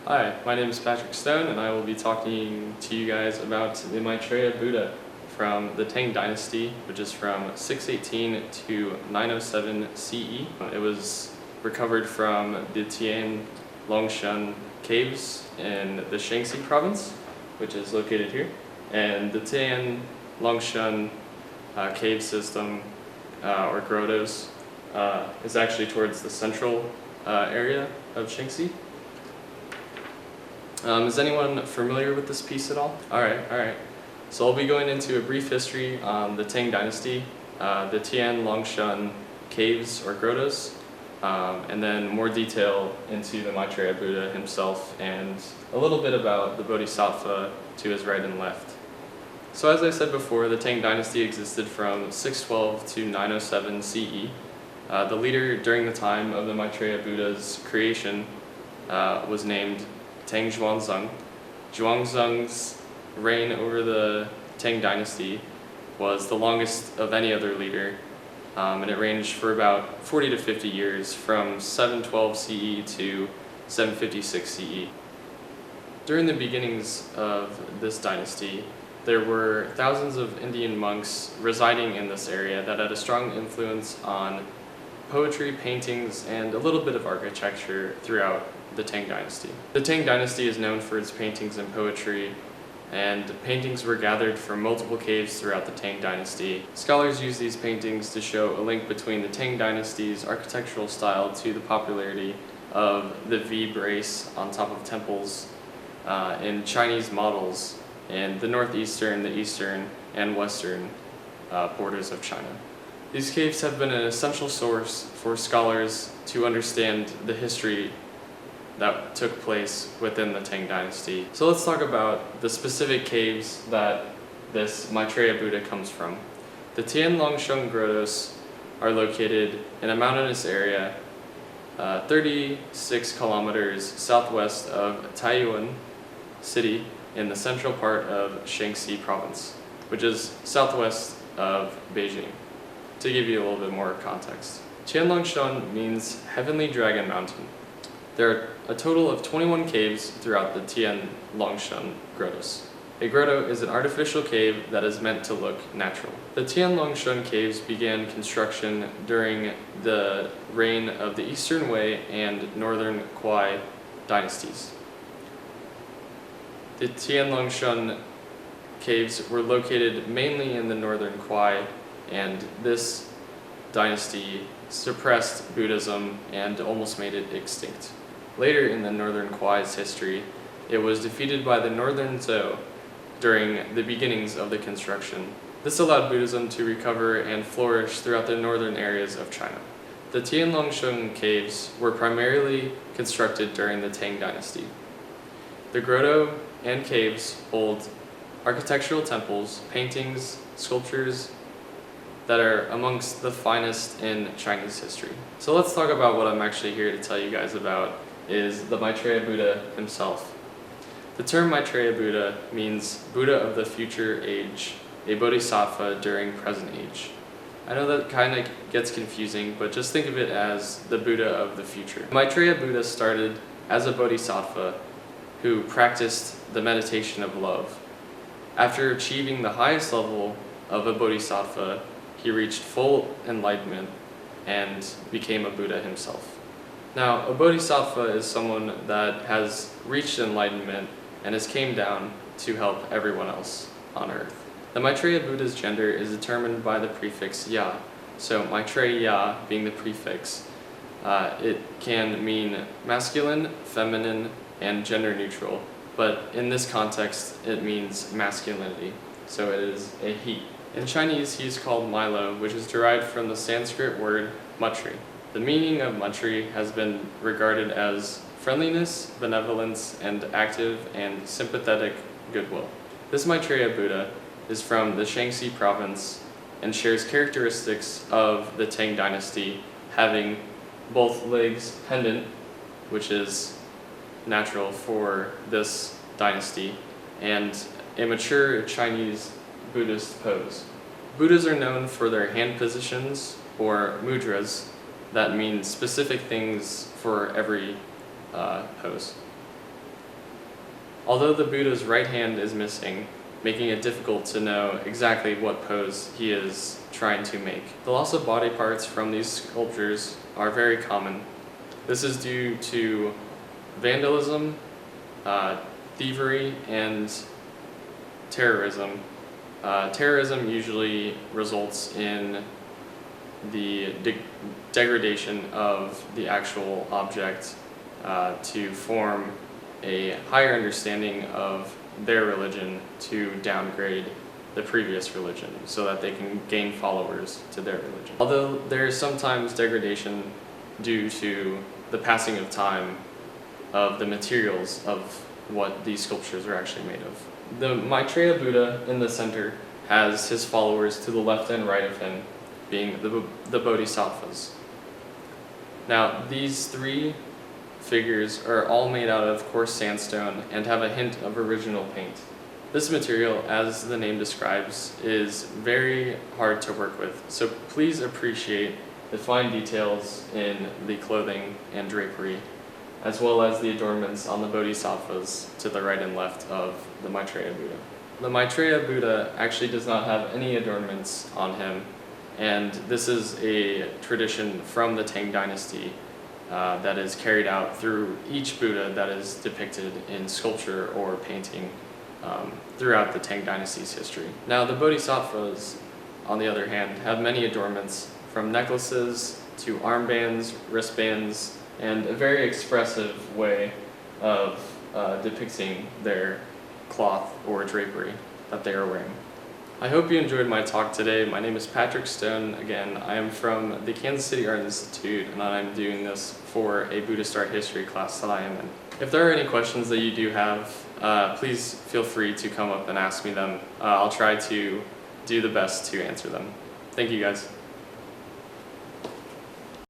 Hi, my name is Patrick Stone, and I will be talking to you guys about the Maitreya Buddha from the Tang Dynasty, which is from 618 to 907 CE. It was recovered from the Tianlongshan Caves in the Shaanxi province, which is located here. And the Tianlongshan cave system, or grottos, is actually towards the central area of Shaanxi. Is anyone familiar with this piece at all? Alright. So I'll be going into a brief history on the Tang Dynasty, the Tianlongshan Caves or grottos, and then more detail into the Maitreya Buddha himself and a little bit about the Bodhisattva to his right and left. So as I said before, the Tang Dynasty existed from 612 to 907 CE. The leader during the time of the Maitreya Buddha's creation was named Tang Xuanzang. Xuanzang's reign over the Tang Dynasty was the longest of any other leader, and it ranged for about 40 to 50 years, from 712 CE to 756 CE. During the beginnings of this dynasty, there were thousands of Indian monks residing in this area that had a strong influence on poetry, paintings, and a little bit of architecture throughout the Tang Dynasty. The Tang Dynasty is known for its paintings and poetry, and paintings were gathered from multiple caves throughout the Tang Dynasty. Scholars use these paintings to show a link between the Tang Dynasty's architectural style to the popularity of the V brace on top of temples in Chinese models in the northeastern, the eastern, and western borders of China. These caves have been an essential source for scholars to understand the history that took place within the Tang Dynasty. So let's talk about the specific caves that this Maitreya Buddha comes from. The Tianlongshan grottos are located in a mountainous area 36 kilometers southwest of Taiyuan City in the central part of Shaanxi province, which is southwest of Beijing. To give you a little bit more context, Tianlongshan means Heavenly Dragon Mountain. There are a total of 21 caves throughout the Tianlongshan grottos. A grotto is an artificial cave that is meant to look natural. The Tianlongshan Caves began construction during the reign of the Eastern Wei and Northern Kuai dynasties. The Tianlongshan Caves were located mainly in the Northern Kuai, and this dynasty suppressed Buddhism and almost made it extinct. Later in the Northern Kuai's history, it was defeated by the Northern Zhou during the beginnings of the construction. This allowed Buddhism to recover and flourish throughout the northern areas of China. The Tianlongshan Caves were primarily constructed during the Tang Dynasty. The grotto and caves hold architectural temples, paintings, sculptures that are amongst the finest in Chinese history. So let's talk about what I'm actually here to tell you guys about is the Maitreya Buddha himself. The term Maitreya Buddha means Buddha of the future age, a bodhisattva during present age. I know that kind of gets confusing, but just think of it as the Buddha of the future. Maitreya Buddha started as a bodhisattva who practiced the meditation of love. After achieving the highest level of a bodhisattva, he reached full enlightenment and became a Buddha himself. Now, a bodhisattva is someone that has reached enlightenment and has came down to help everyone else on earth. The Maitreya Buddha's gender is determined by the prefix ya. So Maitreya being the prefix, it can mean masculine, feminine, and gender neutral, but in this context it means masculinity, so it is a he. In Chinese, he is called Milo, which is derived from the Sanskrit word matri. The meaning of matri has been regarded as friendliness, benevolence, and active and sympathetic goodwill. This Maitreya Buddha is from the Shaanxi province and shares characteristics of the Tang Dynasty, having both legs pendant, which is natural for this dynasty, and a mature Chinese Buddhist pose. Buddhas are known for their hand positions, or mudras, that mean specific things for every pose. although the Buddha's right hand is missing, making it difficult to know exactly what pose he is trying to make. The loss of body parts from these sculptures are very common. This is due to vandalism, thievery, and terrorism. Terrorism usually results in the degradation of the actual object to form a higher understanding of their religion to downgrade the previous religion so that they can gain followers to their religion. Although there is sometimes degradation due to the passing of time of the materials of what these sculptures are actually made of. The Maitreya Buddha in the center has his followers to the left and right of him, being the Bodhisattvas. Now, these three figures are all made out of coarse sandstone and have a hint of original paint. This material, as the name describes, is very hard to work with, so please appreciate the fine details in the clothing and drapery, as well as the adornments on the Bodhisattvas to the right and left of the Maitreya Buddha. The Maitreya Buddha actually does not have any adornments on him, and this is a tradition from the Tang Dynasty that is carried out through each Buddha that is depicted in sculpture or painting throughout the Tang Dynasty's history. Now, the Bodhisattvas, on the other hand, have many adornments, from necklaces to armbands, wristbands, and a very expressive way of depicting their cloth or drapery that they are wearing. I hope you enjoyed my talk today. My name is Patrick Stone. Again, I am from the Kansas City Art Institute, and I'm doing this for a Buddhist art history class that I am in. If there are any questions that you do have, please feel free to come up and ask me them. I'll try to do the best to answer them. Thank you, guys.